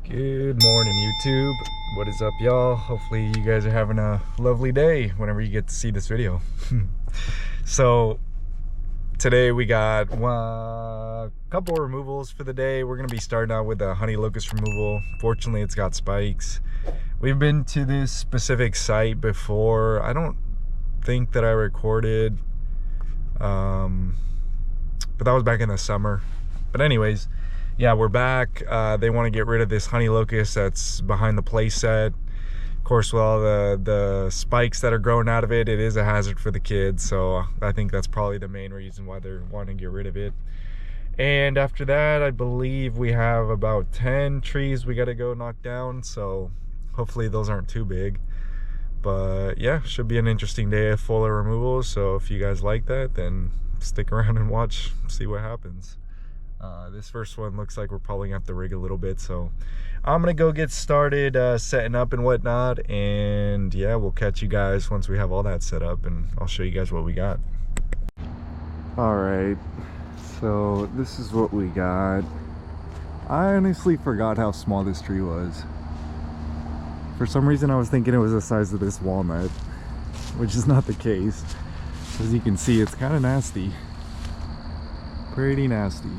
Good morning, YouTube. What is up, y'all? Hopefully you guys are having a lovely day whenever you get to see this video. So today we got a couple of removals for the day. We're gonna be starting out with the Honeylocust removal. Fortunately, it's got spikes. We've been to this specific site before. I don't think that I recorded, but that was back in the summer. But anyways, yeah, we're back. They want to get rid of this Honeylocust that's behind the play set. Of course, with all the spikes that are growing out of it, it is a hazard for the kids. So I think that's probably the main reason why they're wanting to get rid of it. And after that, I believe we have about 10 trees we got to go knock down. So hopefully those aren't too big. But yeah, should be an interesting day full of removals. So if you guys like that, then stick around and watch, see what happens. This first one looks like we're probably gonna have to rig a little bit, so I'm gonna go get started setting up and whatnot, and yeah, we'll catch you guys once we have all that set up, and I'll show you guys what we got. All right, so this is what we got. I honestly forgot how small this tree was. For some reason I was thinking it was the size of this walnut, which is not the case. As you can see, it's kind of nasty, pretty nasty.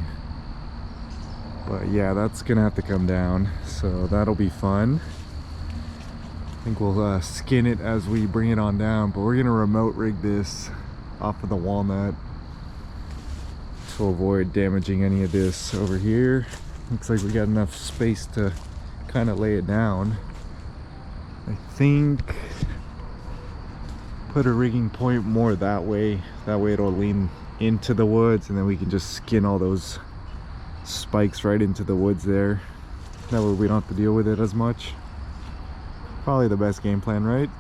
But yeah, that's gonna have to come down, so that'll be fun. I think we'll skin it as we bring it on down, but we're gonna remote rig this off of the walnut to avoid damaging any of this over here. Looks like we got enough space to kind of lay it down. I think put a rigging point more that way it'll lean into the woods, and then we can just skin all those spikes right into the woods there. That way we don't have to deal with it as much. Probably the best game plan, right?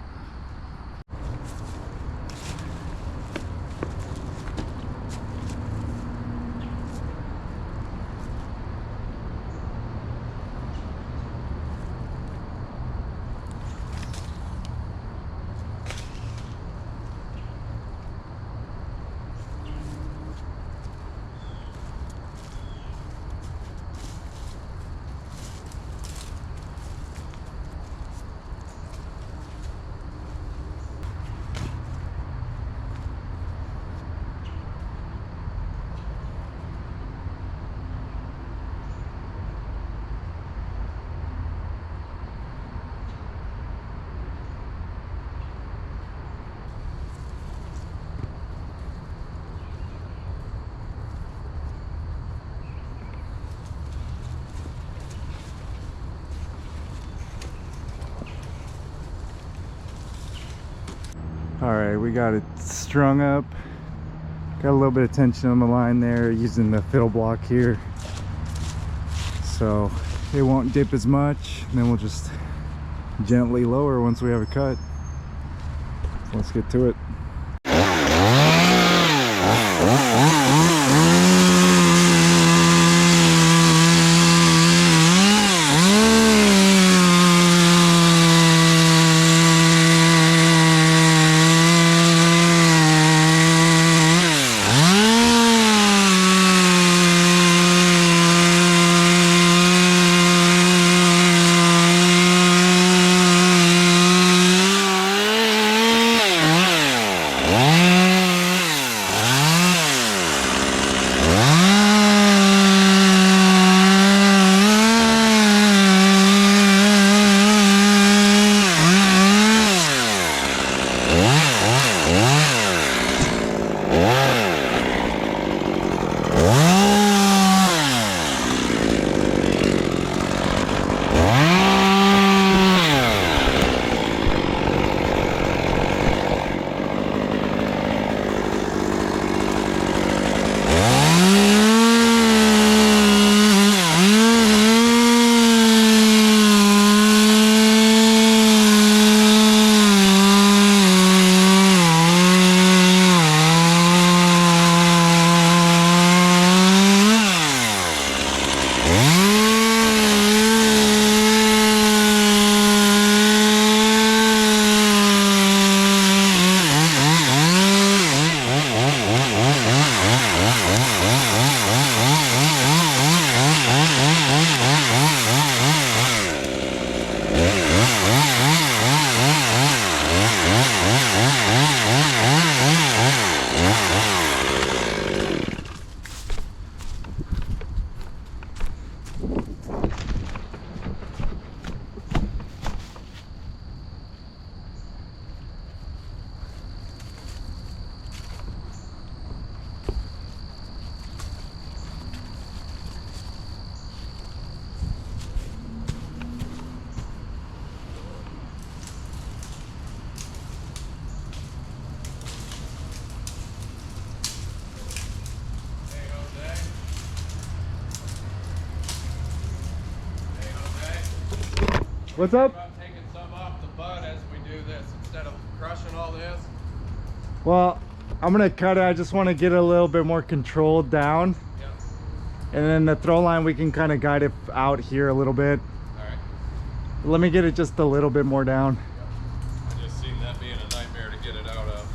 All right, we got it strung up. Got a little bit of tension on the line there using the fiddle block here, so it won't dip as much, and then we'll just gently lower once we have it cut. So let's get to it. What's up? About taking some off the bud as we do this instead of crushing all this. Well, I'm gonna cut it. I just want to get it a little bit more controlled down. Yep. And then the throw line, we can kind of guide it out here a little bit. All right. Let me get it just a little bit more down. Yep. I just seen that being a nightmare to get it out of.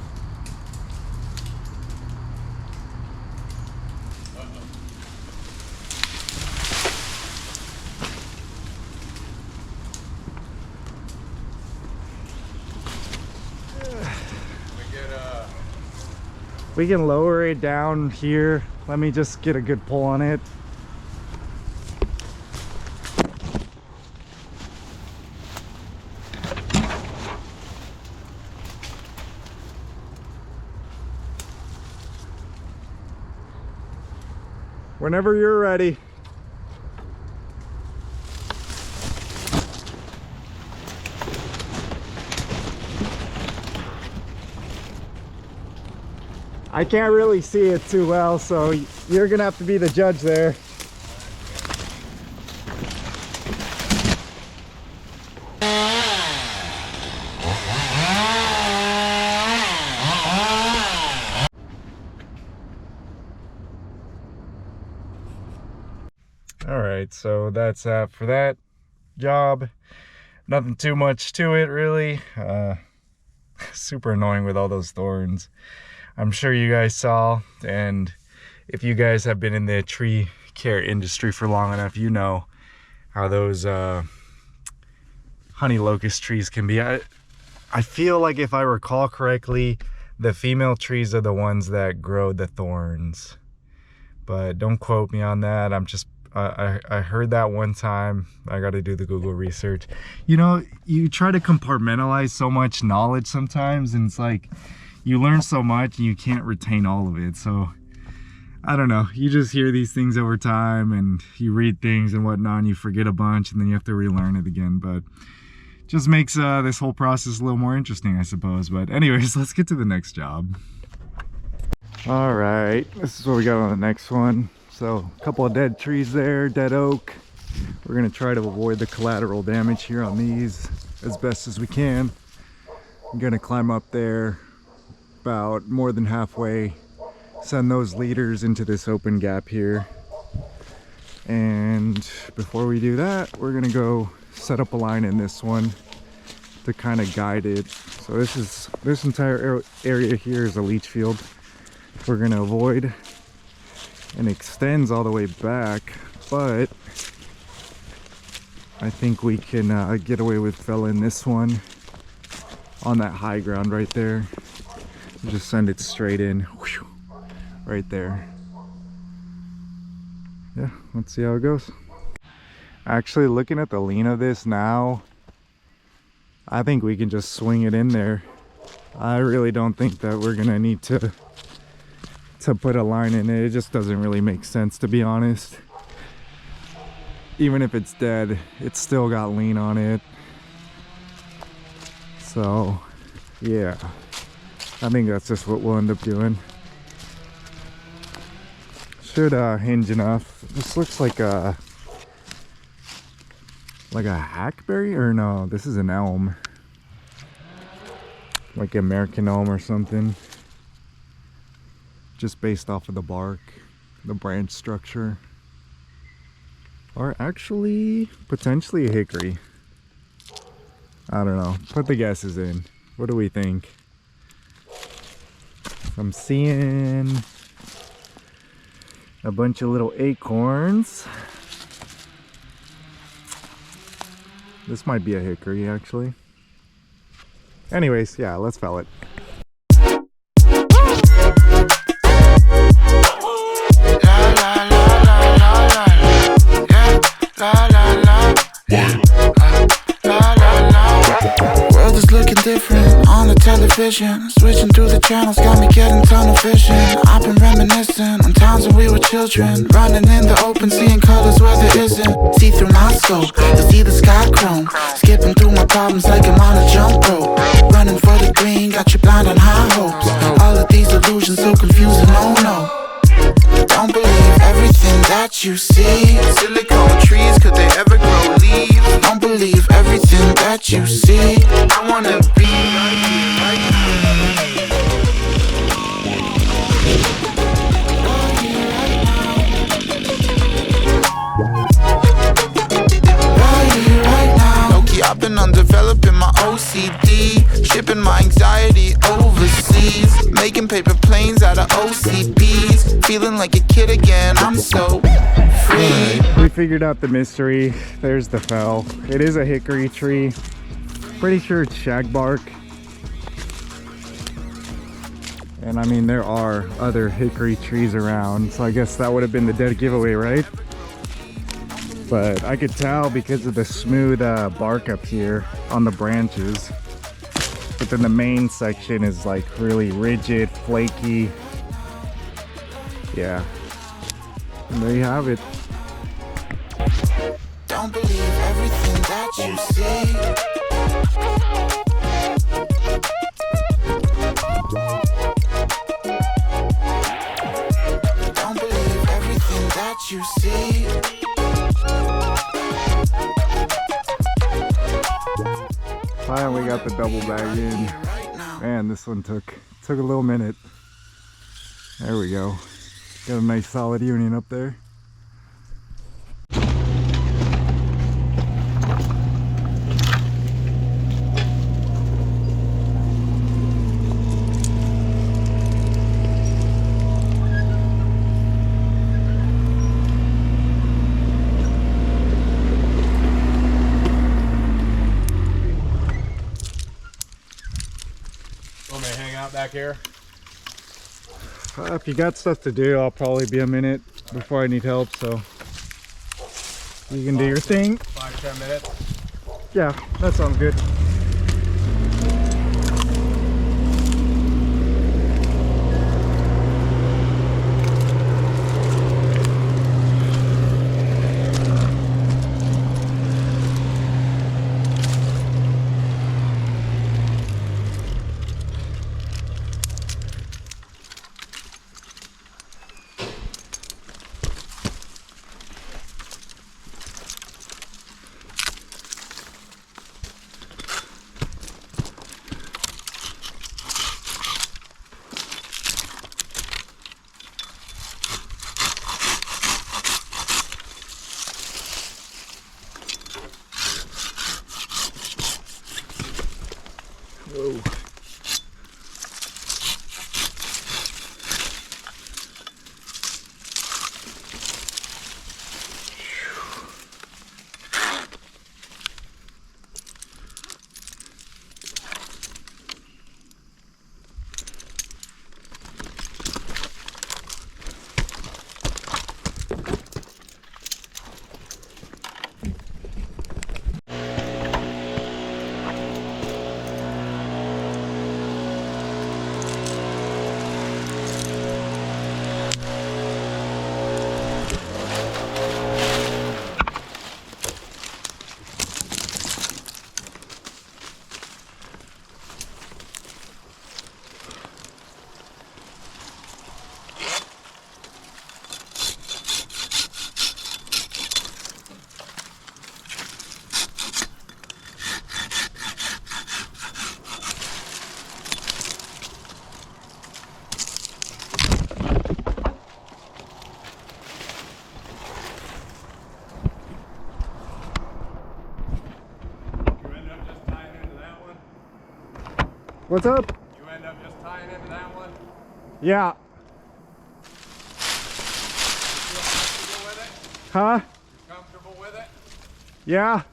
We can lower it down here. Let me just get a good pull on it. Whenever you're ready. I can't really see it too well, so you're gonna have to be the judge there. All right, so that's for that job. Nothing too much to it, really. Super annoying with all those thorns. I'm sure you guys saw, and if you guys have been in the tree care industry for long enough, you know how those Honeylocust trees can be. I feel like, if I recall correctly, the female trees are the ones that grow the thorns, but don't quote me on that. I heard that one time. I got to do the Google research. You know, you try to compartmentalize so much knowledge sometimes, and it's like you learn so much and you can't retain all of it. So I don't know, you just hear these things over time and you read things and whatnot, and you forget a bunch and then you have to relearn it again. But just makes this whole process a little more interesting, I suppose. But anyways, let's get to the next job. All right, this is what we got on the next one. So a couple of dead trees there, dead oak. We're gonna try to avoid the collateral damage here on these as best as we can. I'm gonna climb up there about more than halfway, send those leaders into this open gap here. And before we do that, we're gonna go set up a line in this one to kind of guide it. So this entire area here is a leach field we're gonna avoid, and extends all the way back, but I think we can get away with felling this one on that high ground right there. Just send it straight in, whew, right there. Yeah, let's see how it goes. Actually, looking at the lean of this now, I think we can just swing it in there. I really don't think that we're gonna need to put a line in it. It just doesn't really make sense, to be honest. Even if it's dead, it's still got lean on it. So yeah, I think that's just what we'll end up doing. Should hinge enough. This looks like a hackberry, or no, this is an elm, like American elm or something, just based off of the bark, the branch structure. Or actually potentially a hickory. I don't know, put the guesses in. What do we think? I'm seeing a bunch of little acorns. This might be a hickory, actually. Anyways, yeah, let's fell it. World is looking different on the television. Switching through the channels got me getting tunnel vision. I've been reminiscing on times when we were children, running in the open, seeing colors where there isn't. See through my scope, you see the sky chrome. Skipping through my problems like I'm on a jump rope. Running for the green, got you blind on high hopes. All of these illusions so confusing, oh no. Don't believe everything that you see. Silicone trees, could they ever grow leaves? Don't believe everything that you see. I wanna be right here, right now. Right here, right now. Right here, right now. Low-key, I've been undeveloping my OCD, shipping my anxiety overseas, making paper planes out of OCBs, feeling like a kid again, I'm so free. Right, we figured out the mystery. There's the fell. It is a hickory tree. Pretty sure it's shagbark. And I mean, there are other hickory trees around, so I guess that would have been the dead giveaway, right? But I could tell because of the smooth bark up here on the branches. But then the main section is like really rigid, flaky. Yeah. And there you have it. Don't believe everything that you see. Don't believe everything that you see. Finally got the double bag in. Man, this one took a little minute. There we go. Got a nice solid union up there. Want me to hang out back here? If you got stuff to do, I'll probably be a minute before I need help, so you can do your thing. 5-10 minutes. Yeah, that sounds good. Whoa. What's up? You end up just tying into that one? Yeah. You comfortable with it? Huh? You comfortable with it? Yeah.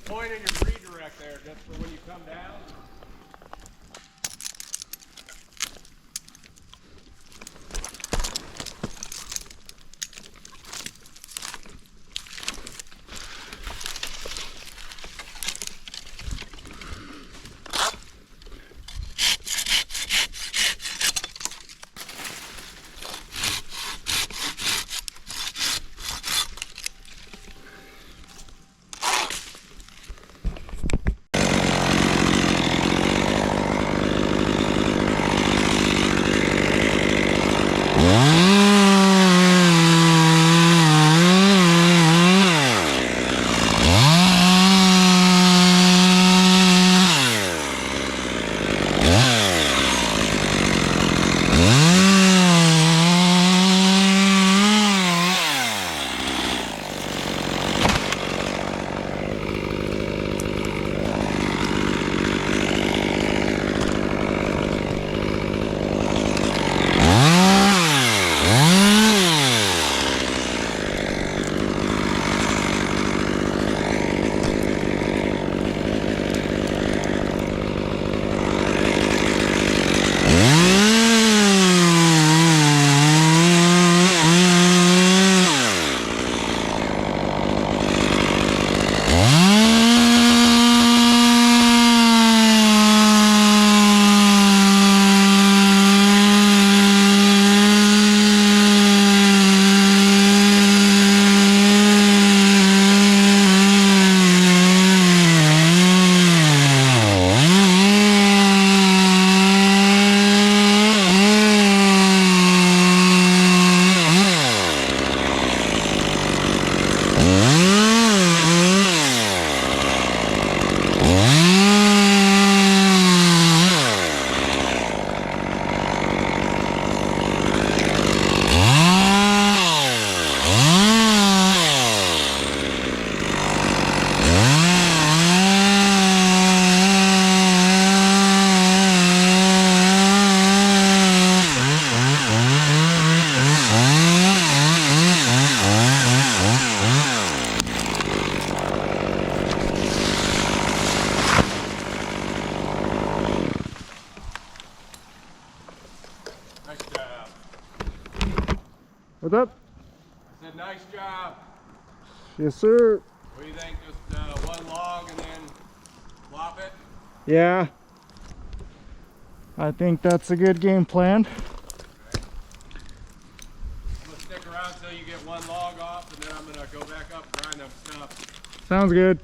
point in your redirect there just for when you come down. Nice job. What's up? I said nice job. Yes, sir. What do you think? Just one log and then flop it? Yeah. I think that's a good game plan. Okay. I'm gonna stick around until you get one log off, and then I'm gonna go back up and grind them stuff. Sounds good.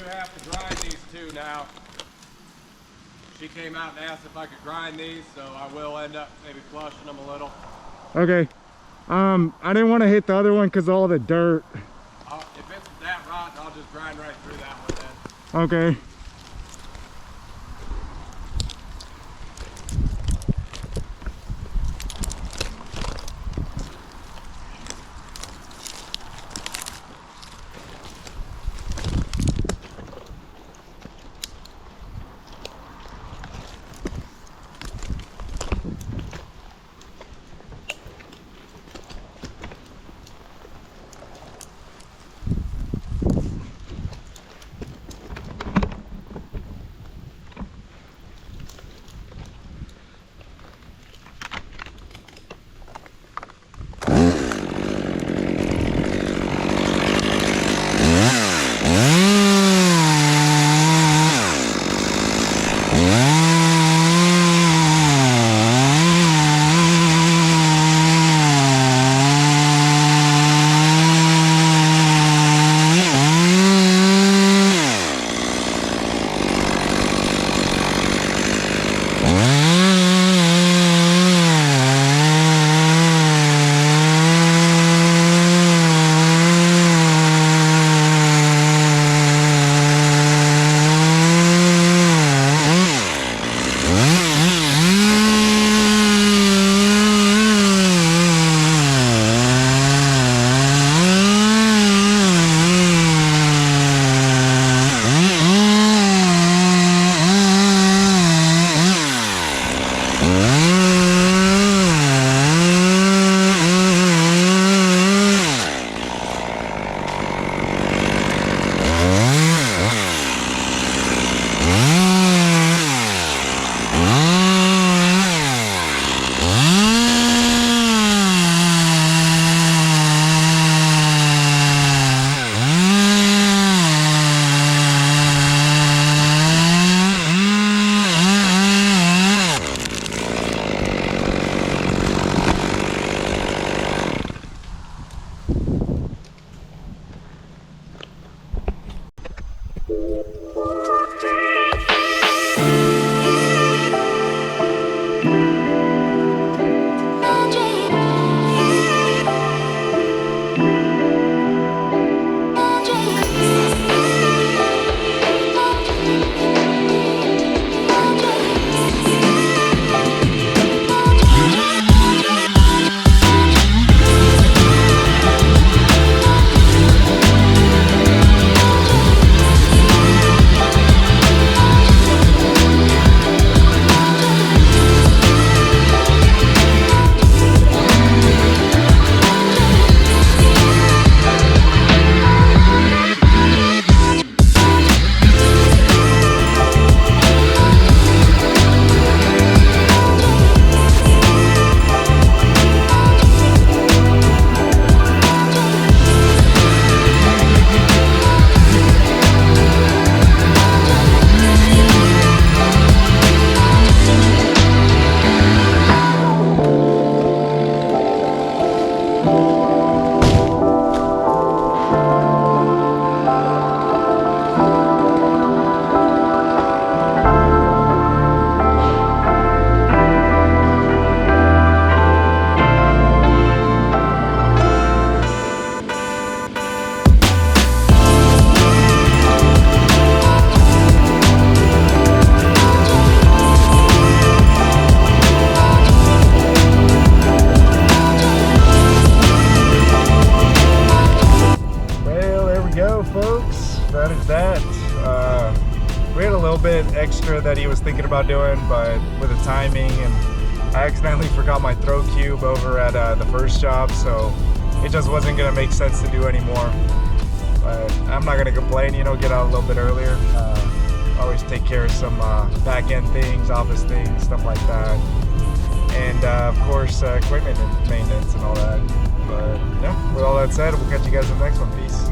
Have to grind these two now. She came out and asked if I could grind these, so I will end up maybe flushing them a little. Okay. I didn't want to hit the other one because all the dirt. If it's that rotten, I'll just grind right through that one then. Okay. extra that he was thinking about doing, but with the timing, and I accidentally forgot my throw cube over at the first job, so it just wasn't gonna make sense to do anymore. But I'm not gonna complain, you know, get out a little bit earlier. Always take care of some back end things, office things, stuff like that, and of course equipment and maintenance and all that. But yeah, with all that said, we'll catch you guys in the next one. Peace.